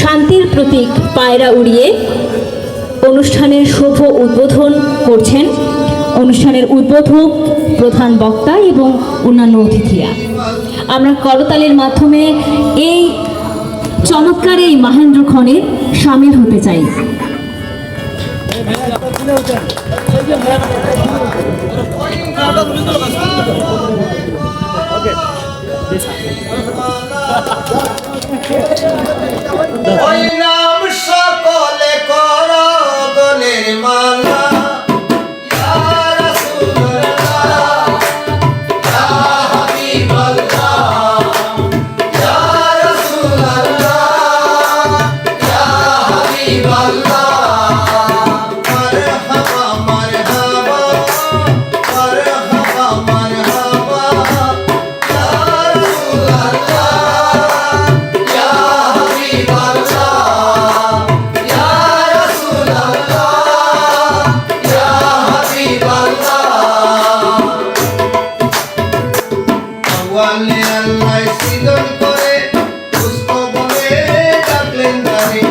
শান্তির প্রতীক পায়রা উড়িয়ে অনুষ্ঠানের শুভ উদ্বোধন করছেন অনুষ্ঠানের উদ্বোধক, প্রধান বক্তা এবং অন্যান্য অতিথিরা। আমরা করতালির মাধ্যমে এই চমৎকার এই মহেন্দ্রক্ষণে সামিল হতে চাই। সকলে কর গলের মালা আল্লাহ সৃজন করে পুষ্প বলে ডাকলেন তারে